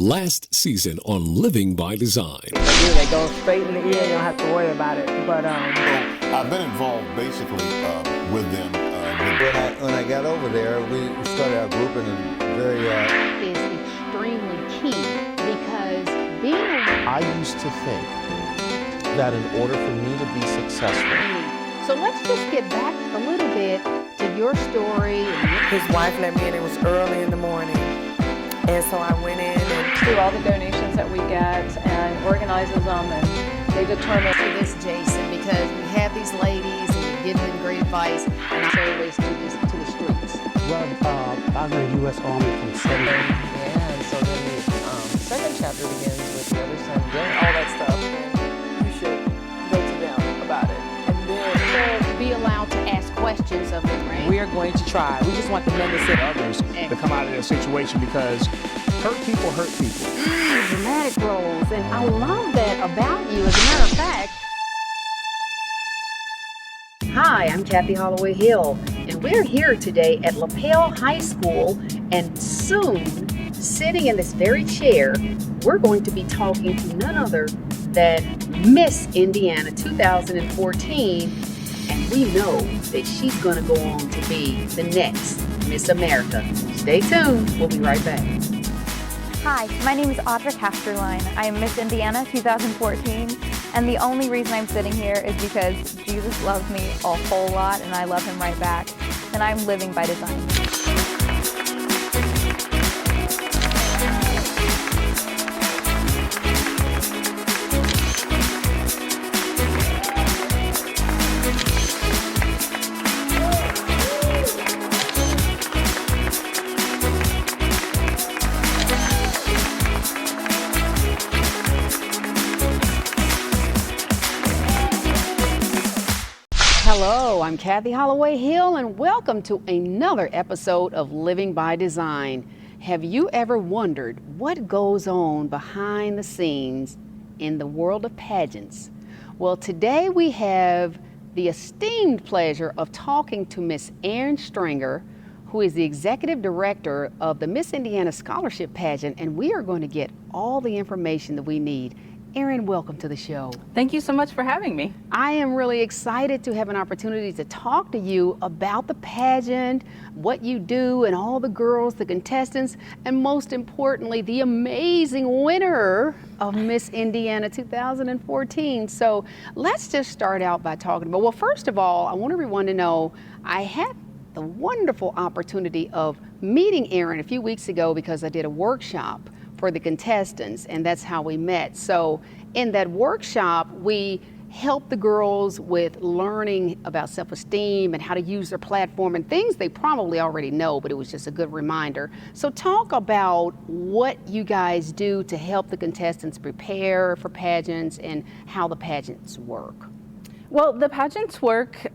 Last season on Living by Design. They go straight in the ear, you don't have to worry about it. But I've been involved basically with them. When I got over there, we started our group in a very... is extremely key because being I used to think that in order for me to be successful... So let's just get back a little bit to your story. his wife let me in, it was early in the morning. And so I went in and through all the donations that we get and organizes them, and they determine to this, Jason, because we have these ladies and we give them great advice and our service to the streets. Well, I was in the U.S. Army from 70. yeah, and so then the second chapter begins with the other son doing all that stuff, and you should go to them about it. And then Be allowed to ask questions of them, right? We are going to try. We just want the men to sit others to come out of their situation because hurt people hurt people. Dramatic roles, and I love that about you. As a matter of fact, hi, I'm Kathy Holloway Hill, and we're here today at LaPel High School, and soon, sitting in this very chair, we're going to be talking to none other than Miss Indiana 2014, and we know that she's going to go on to be the next Miss America. Stay tuned. We'll be right back. Hi, my name is Audra Casterline. I am Miss Indiana 2014, and the only reason I'm sitting here is because Jesus loves me a whole lot, and I love him right back, and I'm living by design. Hello, I'm Kathy Holloway Hill, and welcome to another episode of Living by Design. Have you ever wondered what goes on behind the scenes in the world of pageants? Well, today we have the esteemed pleasure of talking to Miss Erin Stringer, who is the executive director of the Miss Indiana Scholarship Pageant, and we are going to get all the information that we need. Erin, welcome to the show. thank you so much for having me. I am really excited to have an opportunity to talk to you about the pageant, what you do, and all the girls, the contestants, and most importantly, the amazing winner of Miss Indiana 2014. So let's just start out by talking about, well, first of all, I want everyone to know I had the wonderful opportunity of meeting Erin a few weeks ago because I did a workshop for the contestants, and that's how we met. So in that workshop, we helped the girls with learning about self-esteem and how to use their platform and things they probably already know, but it was just a good reminder. So talk about what you guys do to help the contestants prepare for pageants and how the pageants work. Well, the pageants work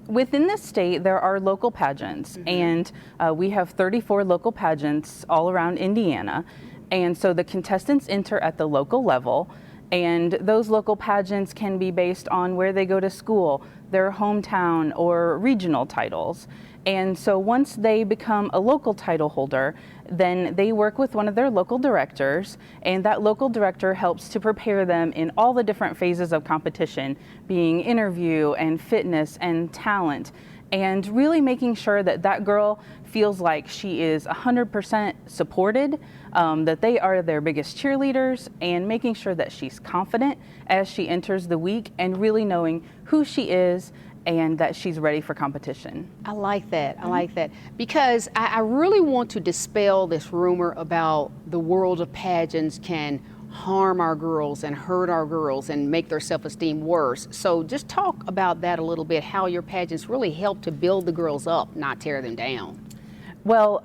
within the state. There are local pageants, and we have 34 local pageants all around Indiana. And so the contestants enter at the local level, and those local pageants can be based on where they go to school, their hometown, or regional titles. And so once they become a local title holder, then they work with one of their local directors, and that local director helps to prepare them in all the different phases of competition, being interview and fitness and talent, and really making sure that that girl feels like she is 100% supported, that they are their biggest cheerleaders, and making sure that she's confident as she enters the week and really knowing who she is and that she's ready for competition. I like that. I like that because I really want to dispel this rumor about the world of pageants can harm our girls and hurt our girls and make their self-esteem worse. So just talk about that a little bit, how your pageants really help to build the girls up, not tear them down. Well,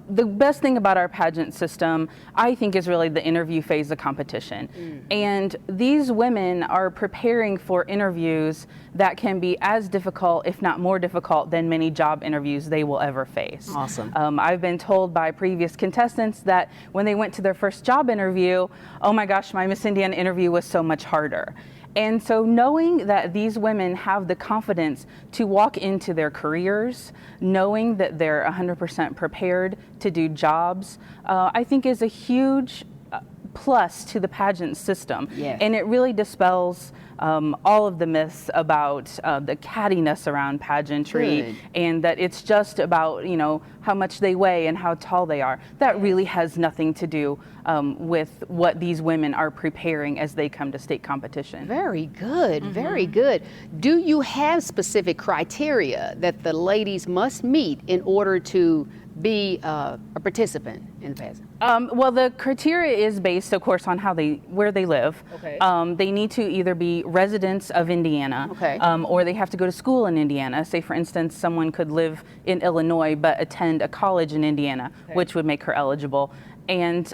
the best thing about our pageant system, I think, is really the interview phase of competition. And these women are preparing for interviews that can be as difficult, if not more difficult, than many job interviews they will ever face. Awesome. I've been told by previous contestants that when they went to their first job interview, oh my gosh, my Miss Indiana interview was so much harder. And so knowing that these women have the confidence to walk into their careers, knowing that they're 100% prepared to do jobs, I think is a huge plus to the pageant system. Yes. And it really dispels all of the myths about the cattiness around pageantry. Good. And that it's just about, you know, how much they weigh and how tall they are. That really has nothing to do with what these women are preparing as they come to state competition. Very good, very good. Do you have specific criteria that the ladies must meet in order to be a participant in the pageant? Well, the criteria is based, of course, on where they live. Okay. They need to either be residents of Indiana, Okay. Or they have to go to school in Indiana. Say, for instance, someone could live in Illinois but attend a college in Indiana, which would make her eligible. And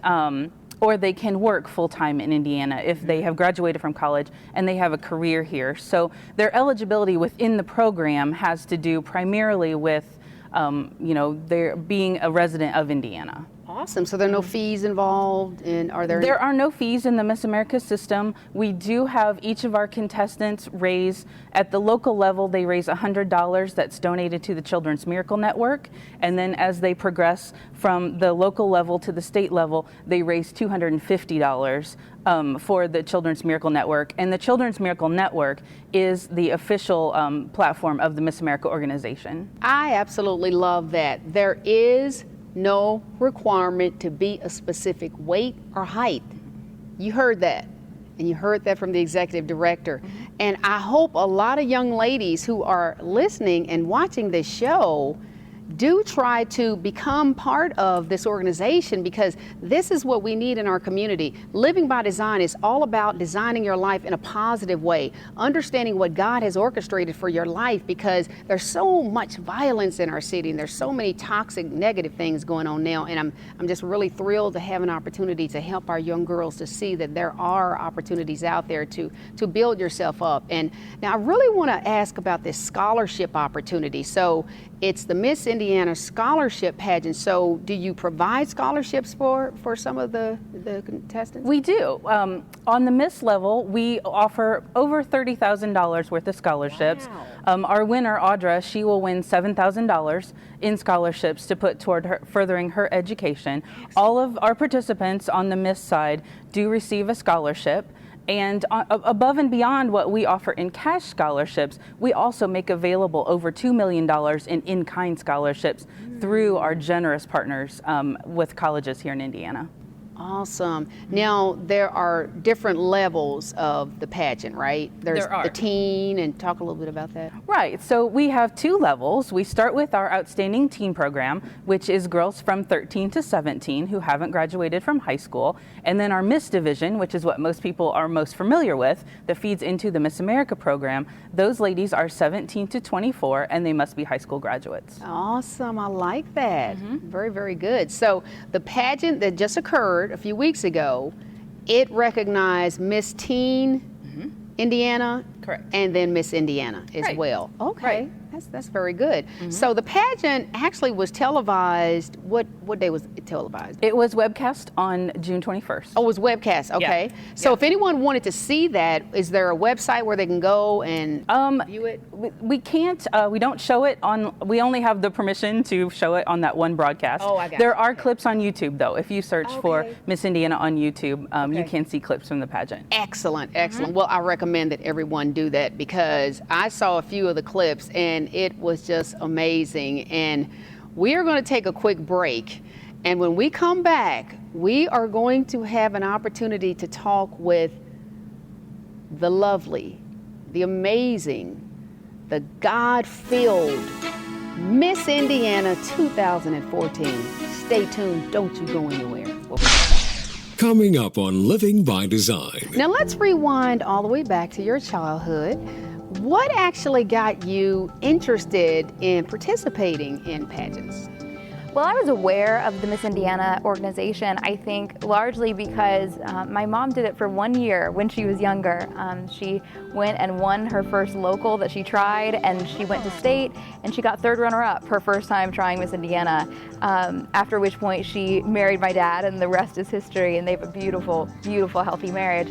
or they can work full-time in Indiana if they have graduated from college and they have a career here. So their eligibility within the program has to do primarily with you know, their being a resident of Indiana. Awesome. So there are no fees involved, and are there? There are no fees in the Miss America system. We do have each of our contestants raise, at the local level, they raise $100 that's donated to the Children's Miracle Network. And then as they progress from the local level to the state level, they raise $250 for the Children's Miracle Network. And the Children's Miracle Network is the official platform of the Miss America organization. I absolutely love that. There is no requirement to be a specific weight or height. You heard that, and you heard that from the executive director. And I hope a lot of young ladies who are listening and watching this show do try to become part of this organization, because this is what we need in our community. Living by Design is all about designing your life in a positive way, understanding what God has orchestrated for your life, because there's so much violence in our city and there's so many toxic, negative things going on now. And I'm just really thrilled to have an opportunity to help our young girls to see that there are opportunities out there to build yourself up. And now I really want to ask about this scholarship opportunity. So it's the Miss Indiana Scholarship Pageant. So do you provide scholarships for some of the contestants? We do. On the Miss level, we offer over $30,000 worth of scholarships. Wow. Our winner, Audra, she will win $7,000 in scholarships to put toward furthering her education. Excellent. All of our participants on the Miss side do receive a scholarship. And above and beyond what we offer in cash scholarships, we also make available over $2 million in-kind scholarships through our generous partners with colleges here in Indiana. Awesome. Now, there are different levels of the pageant, right? There's There are. the teen, and talk a little bit about that. Right, so we have two levels. We start with our Outstanding Teen program, which is girls from 13 to 17 who haven't graduated from high school. And then our Miss Division, which is what most people are most familiar with, that feeds into the Miss America program. Those ladies are 17 to 24, and they must be high school graduates. Awesome. I like that. Very, very good. So the pageant that just occurred a few weeks ago, it recognized Miss Teen Indiana, Correct. and then Miss Indiana as Right. well. Okay, Right. that's very good. So the pageant actually was televised. What day was it televised? It was webcast on June 21st. Oh, it was webcast. Okay. So if anyone wanted to see that, is there a website where they can go and view it? We can't, we don't show it on, we only have the permission to show it on that one broadcast. Oh, I got There you. are clips on YouTube though. If you search for Okay. Miss Indiana on YouTube, you Okay. can see clips from the pageant. Excellent, excellent. Well, I recommend that everyone do that, because I saw a few of the clips and it was just amazing. And we are going to take a quick break. And when we come back, we are going to have an opportunity to talk with the lovely, the amazing, the God-filled Miss Indiana 2014. Stay tuned. Don't you go anywhere. We'll be right back. Coming up on Living by Design. Now let's rewind all the way back to your childhood. What actually got you interested in participating in pageants? Well, I was aware of the Miss Indiana organization, I think largely because my mom did it for 1 year when she was younger. She went and won her first local that she tried, and she went to state, and she got third runner-up her first time trying Miss Indiana, after which point she married my dad, and the rest is history, and they have a beautiful, beautiful, healthy marriage.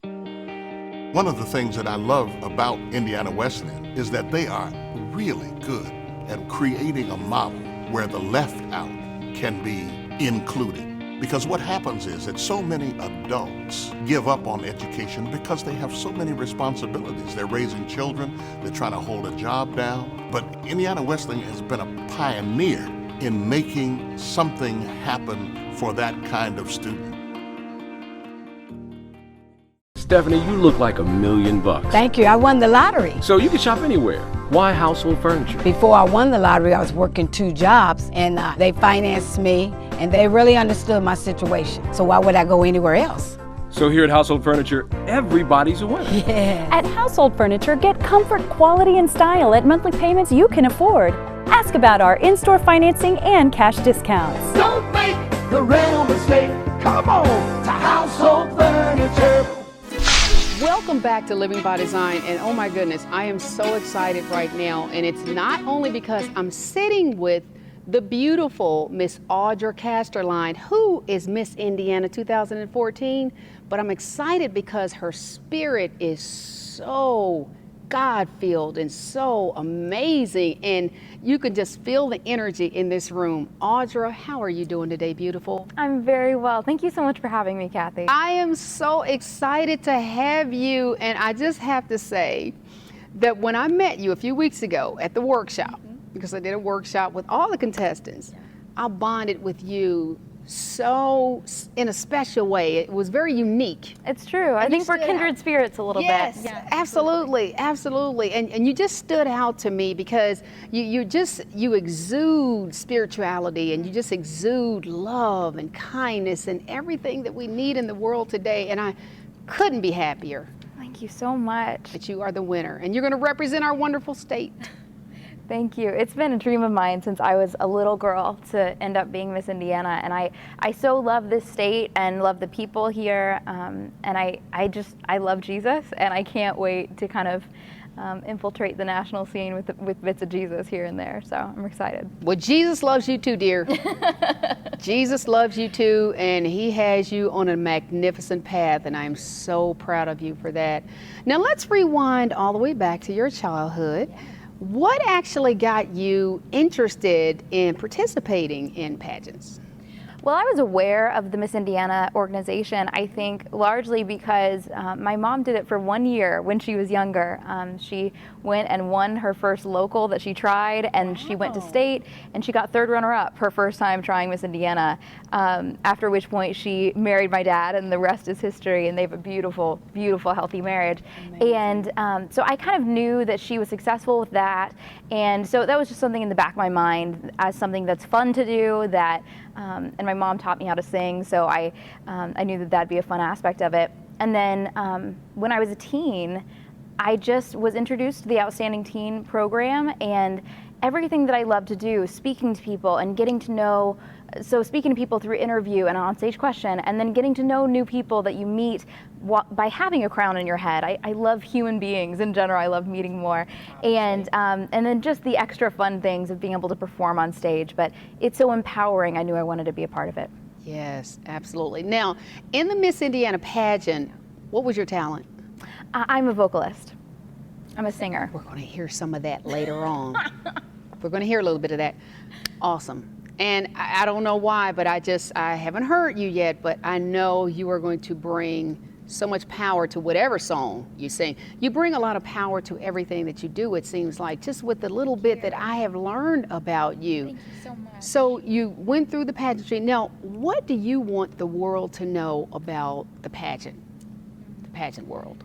One of the things that I love about Indiana Wesleyan is that they are really good at creating a model where the left out can be included. Because what happens is that so many adults give up on education because they have so many responsibilities. They're raising children, they're trying to hold a job down. But Indiana Wesleyan has been a pioneer in making something happen for that kind of student. Stephanie, you look like $1 million. Thank you. I won the lottery. So you can shop anywhere. Why household furniture? Before I won the lottery, I was working 2 jobs, and they financed me, and they really understood my situation. So why would I go anywhere else? So here at Household Furniture, everybody's a winner. Yeah. At Household Furniture, get comfort, quality, and style at monthly payments you can afford. Ask about our in-store financing and cash discounts. Don't make the rental mistake. Come on to Household Furniture. Welcome back to Living by Design, and oh my goodness, I am so excited right now, and it's not only because I'm sitting with the beautiful Miss Audra Casterline, who is Miss Indiana 2014, but I'm excited because her spirit is so God-filled and so amazing, and you can just feel the energy in this room. Audra, how are you doing today, beautiful? I'm very well. Thank you so much for having me, Kathy. I am so excited to have you, and I just have to say that when I met you a few weeks ago at the workshop, because I did a workshop with all the contestants, I bonded with you so in a special way. It was very unique. It's true. I think we're kindred spirits a little bit. Yes, absolutely, absolutely. And you just stood out to me because you exude spirituality, and you just exude love and kindness and everything that we need in the world today. And I couldn't be happier. Thank you so much. That you are the winner, and you're going to represent our wonderful state. Thank you. It's been a dream of mine since I was a little girl to end up being Miss Indiana, and I so love this state and love the people here, and I love Jesus, and I can't wait to kind of infiltrate the national scene with bits of Jesus here and there, so I'm excited. Well, Jesus loves you too, dear. Jesus loves you too, and he has you on a magnificent path, and I'm so proud of you for that. Now let's rewind all the way back to your childhood. What actually got you interested in participating in pageants? Well, I was aware of the Miss Indiana organization, I think largely because my mom did it for 1 year when she was younger. She went and won her first local that she tried, and she went to state, and she got 3rd runner-up her first time trying Miss Indiana, after which point she married my dad, and the rest is history, and they have a beautiful, beautiful, healthy marriage. Amazing. And so I kind of knew that she was successful with that, and so that was just something in the back of my mind as something that's fun to do, that and my mom taught me how to sing, so I knew that that'd be a fun aspect of it. And then when I was a teen, I just was introduced to the Outstanding Teen program, and everything that I love to do, speaking to people and getting to know, so speaking to people through interview and an onstage question, and then getting to know new people that you meet by having a crown in your head. I love human beings in general. I love meeting more. And then just the extra fun things of being able to perform on stage. But it's so empowering. I knew I wanted to be a part of it. Yes, absolutely. Now, in the Miss Indiana pageant, what was your talent? I'm a vocalist. I'm a singer. We're going to hear some of that later on. We're going to hear a little bit of that. Awesome. And I don't know why, but I haven't heard you yet, but I know you are going to bring so much power to whatever song you sing. You bring a lot of power to everything that you do, it seems like, just with the little bit that I have learned about you. Thank you so much. So you went through the pageantry. Now, what do you want the world to know about the pageant world?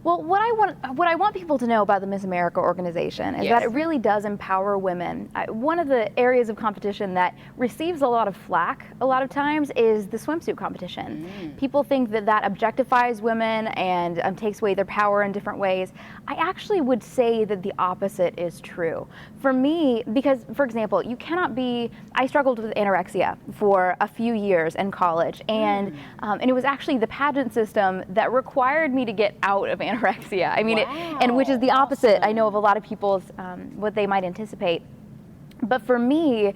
Well, what I want people to know about the Miss America organization is that it really does empower women. One of the areas of competition that receives a lot of flack a lot of times is the swimsuit competition. People think that objectifies women and takes away their power in different ways. I actually would say that the opposite is true. For me, because, for example, I struggled with anorexia for a few years in college, and it was actually the pageant system that required me to get out of anorexia. I mean, and which is the opposite, I know, of a lot of people's, what they might anticipate. But for me,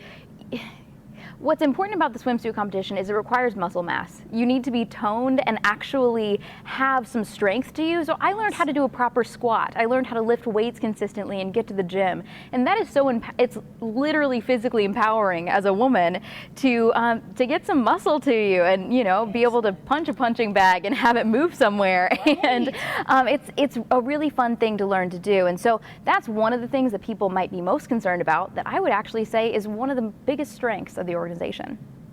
What's important about the swimsuit competition is it requires muscle mass. You need to be toned and actually have some strength to you. So I learned how to do a proper squat. I learned how to lift weights consistently and get to the gym. And that is it's literally physically empowering as a woman to get some muscle to you and, you know, be able to punch a punching bag and have it move somewhere. Right. And it's a really fun thing to learn to do. And so that's one of the things that people might be most concerned about that I would actually say is one of the biggest strengths of the organization.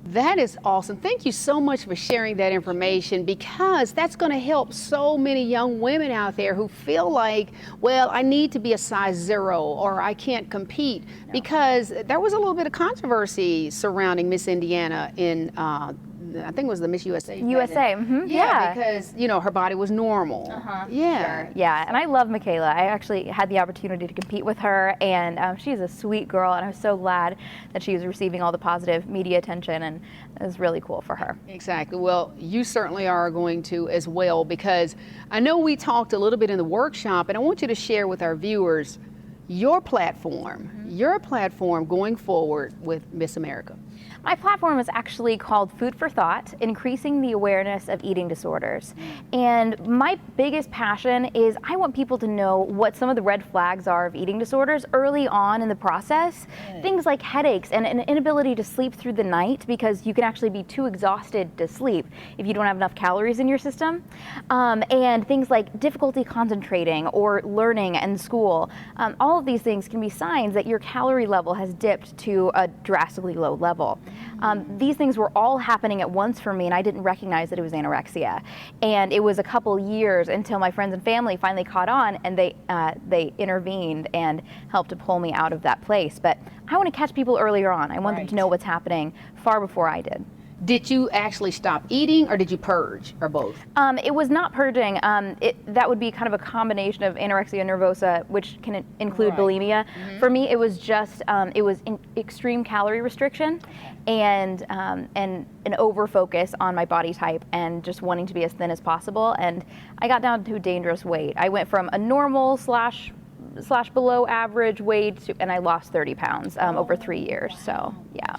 That is awesome. Thank you so much for sharing that information, because that's going to help so many young women out there who feel like, well, I need to be a size 0 or I can't compete, because there was a little bit of controversy surrounding Miss Indiana in I think it was the Miss USA. USA, yeah. Because, you know, her body was normal. Yeah. Sure. Yeah, and I love Michaela. I actually had the opportunity to compete with her, and she's a sweet girl, and I was so glad that she was receiving all the positive media attention, and it was really cool for her. Exactly. Well, you certainly are going to as well, because I know we talked a little bit in the workshop, and I want you to share with our viewers your platform going forward with Miss America. My platform is actually called Food for Thought, Increasing the Awareness of Eating Disorders. And my biggest passion is I want people to know what some of the red flags are of eating disorders early on in the process. Things like headaches and an inability to sleep through the night, because you can actually be too exhausted to sleep if you don't have enough calories in your system. And things like difficulty concentrating or learning in school. All of these things can be signs that your calorie level has dipped to a drastically low level. These things were all happening at once for me, and I didn't recognize that it was anorexia. And it was a couple years until my friends and family finally caught on, and they intervened and helped to pull me out of that place. But I want to catch people earlier on. I want them to know what's happening far before I did. Did you actually stop eating, or did you purge, or both? It was not purging. That would be kind of a combination of anorexia nervosa, which can include bulimia. For me, it was just extreme calorie restriction and an over focus on my body type and just wanting to be as thin as possible. And I got down to a dangerous weight. I went from a normal slash below average weight and I lost 30 pounds over 3 years. So yeah.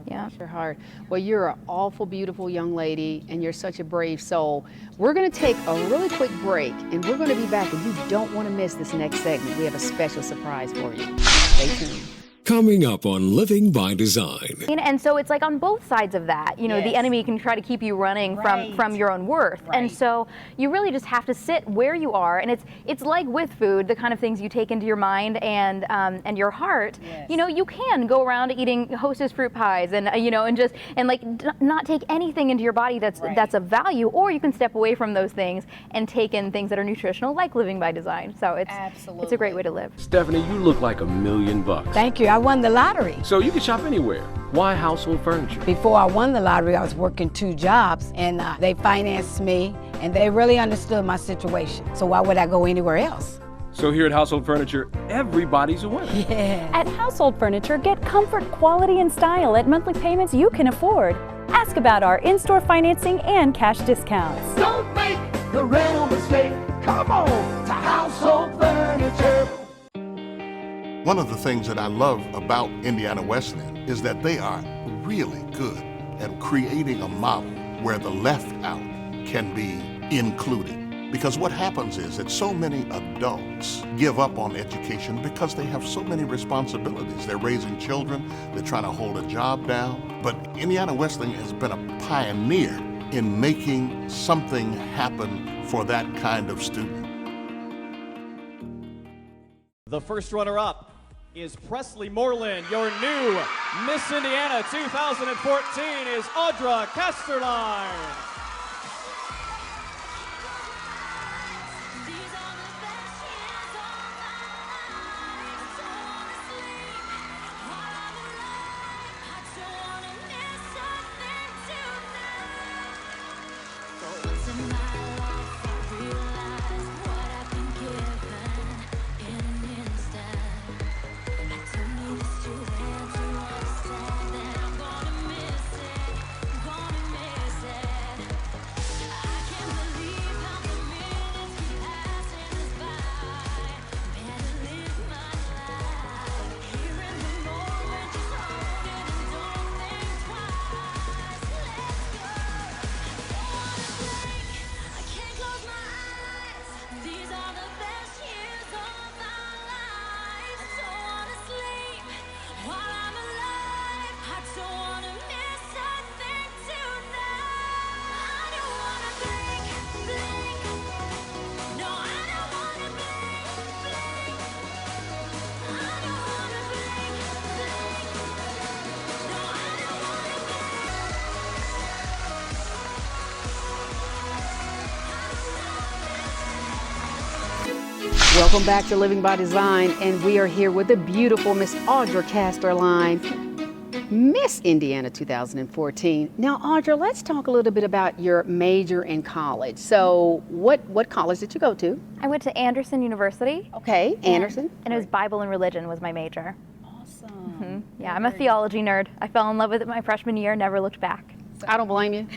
Yeah. Sure hard. Well, you're an awful beautiful young lady, and you're such a brave soul. We're going to take a really quick break, and we're going to be back, and you don't want to miss this next segment. We have a special surprise for you. Stay tuned. Coming up on Living by Design. And so it's like on both sides of that, you know, the enemy can try to keep you running from your own worth. And so you really just have to sit where you are. And it's like with food, the kind of things you take into your mind and your heart. You know, you can go around eating Hostess fruit pies and you know, and not take anything into your body that's of value, or you can step away from those things and take in things that are nutritional, like Living by Design. So it's a great way to live. Stephanie, you look like $1 million. Thank you. I won the lottery. So you can shop anywhere. Why household furniture? Before I won the lottery, I was working 2 jobs, and they financed me, and they really understood my situation. So why would I go anywhere else? So here at Household Furniture, everybody's a winner. Yeah. At Household Furniture, get comfort, quality, and style at monthly payments you can afford. Ask about our in-store financing and cash discounts. Don't make the rental mistake. Come on to Household Furniture. One of the things that I love about Indiana Wesleyan is that they are really good at creating a model where the left out can be included. Because what happens is that so many adults give up on education because they have so many responsibilities. They're raising children, they're trying to hold a job down. But Indiana Wesleyan has been a pioneer in making something happen for that kind of student. The first runner-up is Presley Moreland. Your new Miss Indiana 2014 is Audra Casterline. Welcome back to Living by Design, and we are here with the beautiful Miss Audra Casterline, Miss Indiana 2014. Now, Audra, let's talk a little bit about your major in college. So, what college did you go to? I went to Anderson University. Okay, Anderson. And it was Bible and religion was my major. Awesome. Yeah, I'm a theology nerd. I fell in love with it my freshman year, never looked back. I don't blame you.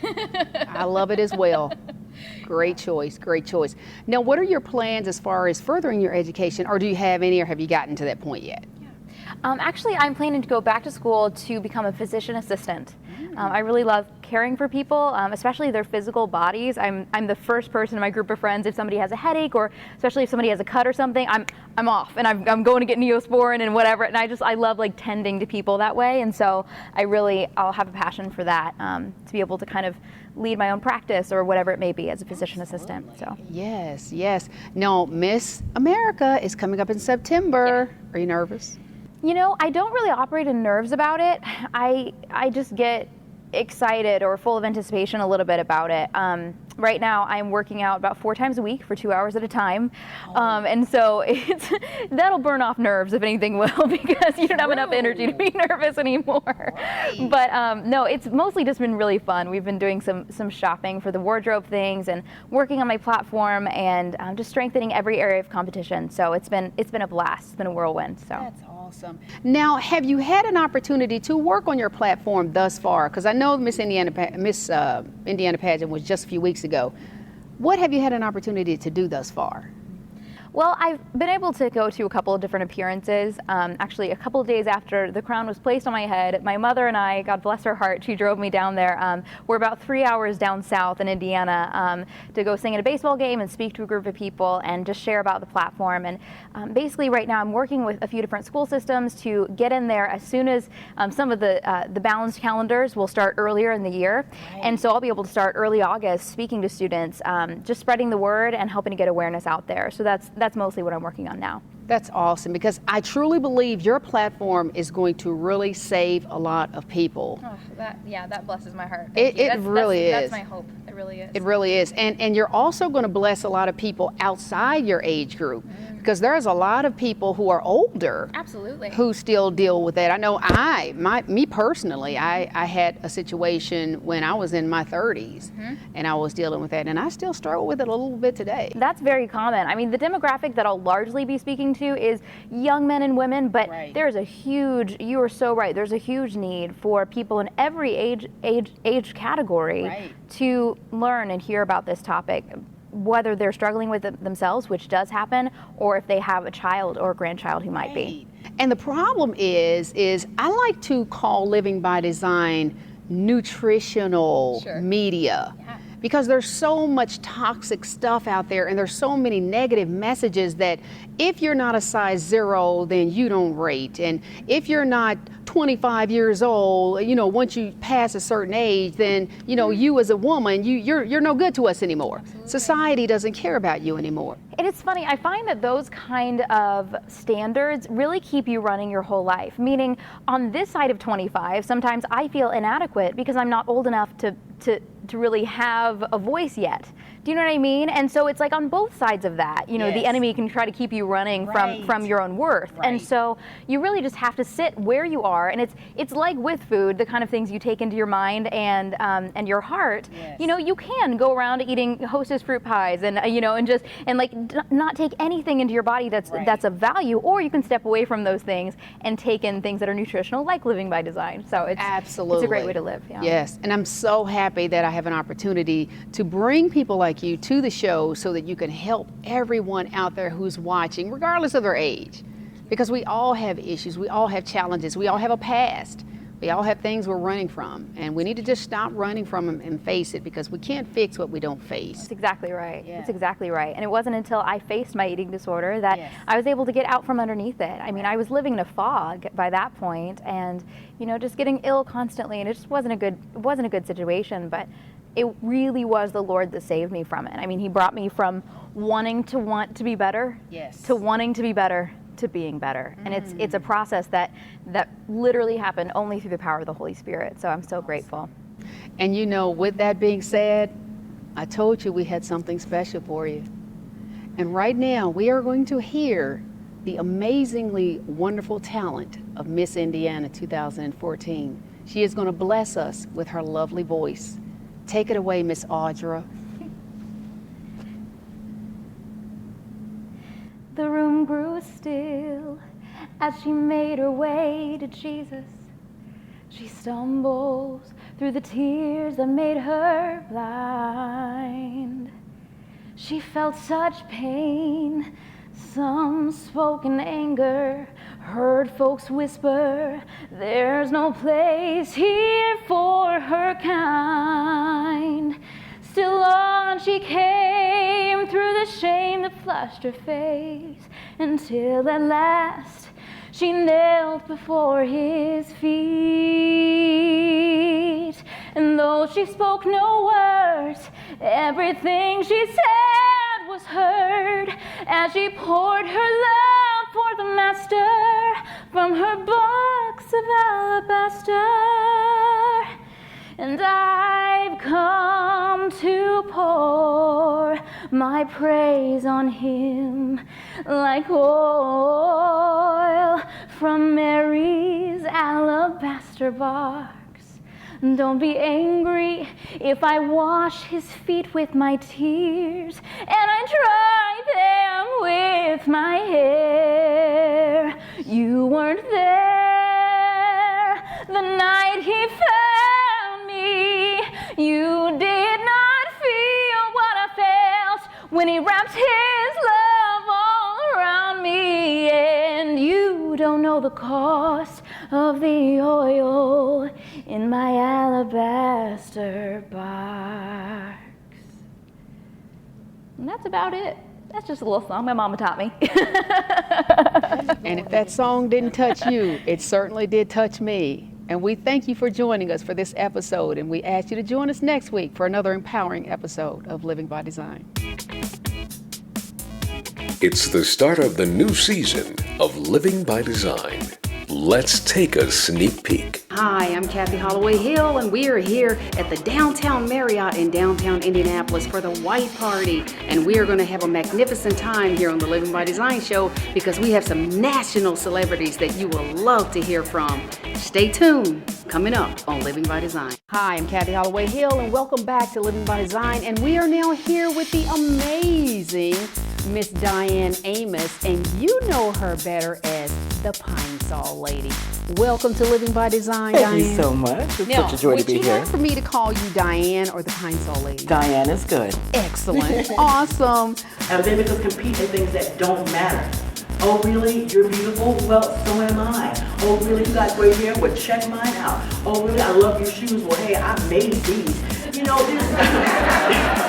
I love it as well. Great choice, great choice. Now, what are your plans as far as furthering your education, or do you have any, or have you gotten to that point yet? Actually, I'm planning to go back to school to become a physician assistant. I really love caring for people, especially their physical bodies. I'm the first person in my group of friends, if somebody has a headache, or especially if somebody has a cut or something, I'm off, and I'm going to get Neosporin and whatever, and I love like tending to people that way, and so I'll have a passion for that, to be able to kind of lead my own practice or whatever it may be as a physician assistant. So Yes, yes. Now, Miss America is coming up in September. Yeah. Are you nervous? You know, I don't really operate in nerves about it. I just get excited or full of anticipation a little bit about it. Right now I'm working out about 4 times a week for 2 hours at a time. And so that'll burn off nerves, if anything will, because you don't have enough energy to be nervous anymore. Right. But no, it's mostly just been really fun. We've been doing some shopping for the wardrobe things and working on my platform and just strengthening every area of competition. So it's been a blast. It's been a whirlwind. So that's awesome. Now, have you had an opportunity to work on your platform thus far? Because I know Miss Indiana pageant was just a few weeks ago. What have you had an opportunity to do thus far? Well, I've been able to go to a couple of different appearances. Actually, a couple of days after the crown was placed on my head, my mother and I, God bless her heart, she drove me down there. We're about 3 hours down south in Indiana to go sing at a baseball game and speak to a group of people and just share about the platform. And basically right now I'm working with a few different school systems to get in there as soon as some of the balanced calendars will start earlier in the year. Right. And so I'll be able to start early August speaking to students, just spreading the word and helping to get awareness out there. So that's mostly what I'm working on now. That's awesome, because I truly believe your platform is going to really save a lot of people. Oh, that blesses my heart. It really is. That's my hope. It really is. It really is. And you're also going to bless a lot of people outside your age group, because there's a lot of people who are older. Absolutely. Who still deal with that. I know me personally, I had a situation when I was in my 30s, and I was dealing with that, and I still struggle with it a little bit today. That's very common. I mean, the demographic that I'll largely be speaking to is young men and women, but there's a huge, you are so right, there's a huge need for people in every age category to learn and hear about this topic, whether they're struggling with it themselves, which does happen, or if they have a child or a grandchild who might be. And the problem is I like to call Living by Design nutritional media. Yeah. Because there's so much toxic stuff out there, and there's so many negative messages that if you're not a size 0, then you don't rate. And if you're not 25 years old, you know, once you pass a certain age, then, you know, you as a woman, you're no good to us anymore. Absolutely. Society doesn't care about you anymore. And it's funny, I find that those kind of standards really keep you running your whole life. Meaning, on this side of 25, sometimes I feel inadequate because I'm not old enough to really have a voice yet. Do you know what I mean? And so it's like on both sides of that, you know, the enemy can try to keep you running from your own worth. And so you really just have to sit where you are. And it's like with food, the kind of things you take into your mind and your heart. Yes. You know, you can go around eating Hostess fruit pies and you know, and not take anything into your body that's of value, or you can step away from those things and take in things that are nutritional, like Living by Design. So it's a great way to live. Yeah. Yes, and I'm so happy that I have an opportunity to bring people like you to the show so that you can help everyone out there who's watching, regardless of their age. Because we all have issues, we all have challenges, we all have a past, we all have things we're running from, and we need to just stop running from them and face it, because we can't fix what we don't face. That's exactly right. Yeah. That's exactly right. And it wasn't until I faced my eating disorder that I was able to get out from underneath it. I mean, I was living in a fog by that point, and you know, just getting ill constantly, and it just wasn't a good situation. But it really was the Lord that saved me from it. I mean, He brought me from wanting to want to be better to wanting to be better to being better. And it's a process that literally happened only through the power of the Holy Spirit. So I'm so grateful. And you know, with that being said, I told you we had something special for you. And right now, we are going to hear the amazingly wonderful talent of Miss Indiana 2014. She is going to bless us with her lovely voice. Take it away, Miss Audra. The room grew still as she made her way to Jesus. She stumbles through the tears that made her blind. She felt such pain, some spoke in anger, heard folks whisper, there's no place here for her kind. Still on she came through the shame that flushed her face, until at last she knelt before his feet. And though she spoke no words, everything she said was heard as she poured her love for the Master from her box of alabaster. And I've come to pour my praise on him like oil from Mary's alabaster box. Don't be angry if I wash his feet with my tears and I dry them with my hair. You weren't there the night he found me. You did not feel what I felt when he wrapped his love all around me. And you don't know the cost of the oil in my alabaster box. And that's about it. That's just a little song my mama taught me. And if that song didn't touch you, it certainly did touch me. And we thank you for joining us for this episode, and we ask you to join us next week for another empowering episode of Living by Design. It's the start of the new season of Living by Design. Let's take a sneak peek. Hi, I'm Kathy Holloway Hill, and we are here at the Downtown Marriott in downtown Indianapolis for the White Party. And we are going to have a magnificent time here on the Living by Design show because we have some national celebrities that you will love to hear from. Stay tuned. Coming up on Living by Design. Hi, I'm Kathy Holloway Hill, and welcome back to Living by Design. And we are now here with the amazing Miss Diane Amos, and you know her better as the Pine Sol Lady. Welcome to Living by Design, Diane. Thank you so much. It's such a joy to be Would you here. like for me to call you Diane or the Pine Sol Lady? Diane is good. Excellent. Awesome. And then because compete in things that don't matter. Oh, really? You're beautiful? Well, so am I. Oh, really? You got great hair? Well, check mine out. Oh, really? I love your shoes. Well, hey, I made these. You know, this.